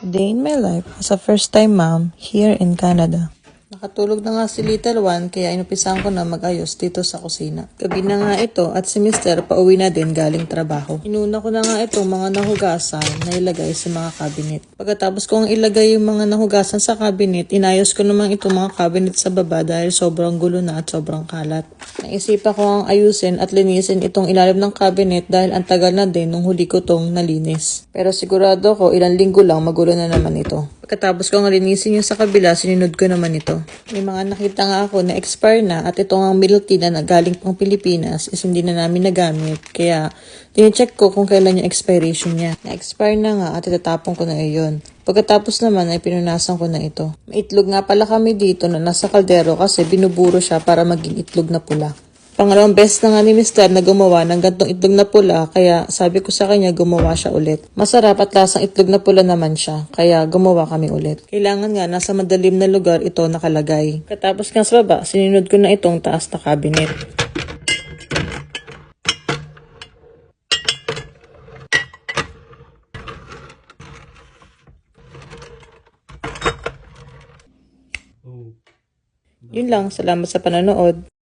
Day in my life as a first-time mom here in Canada. Nakatulog na nga si Little One kaya inupisan ko na mag-ayos dito sa kusina. Gabi na nga ito at si Mister pauwi na din galing trabaho. Inuna ko na nga itong mga nahugasan na ilagay sa mga cabinet. Pagkatapos kong ilagay yung mga nahugasan sa cabinet, inayos ko naman itong mga cabinet sa baba dahil sobrang gulo na at sobrang kalat. Naisipan ko ang ayusin at linisin itong ilalim ng cabinet dahil ang tagal na din nung huli ko tong nalinis. Pero sigurado ko ilang linggo lang magulo na naman ito. Pagkatapos ko nga linisin yung sa kabila, sinunod ko naman ito. May mga nakita nga ako na expire na at ito ang milk tea na galing pang Pilipinas is hindi na namin nagamit. Kaya tine-check ko kung kailan yung expiration niya. Na-expire na nga at itatapon ko na iyon. Pagkatapos naman ay pinunasan ko na ito. May itlog nga pala kami dito na nasa kaldero kasi binuburo siya para maging itlog na pula. Pangalawang beses na nga ni Mister na gumawa ng gantong itlog na pula kaya sabi ko sa kanya gumawa siya ulit. Masarap at lasang itlog na pula naman siya kaya gumawa kami ulit. Kailangan nga nasa madilim na lugar ito nakalagay. Katapos nga sa baba, sininod ko na itong taas na cabinet. Yun lang, salamat sa panonood.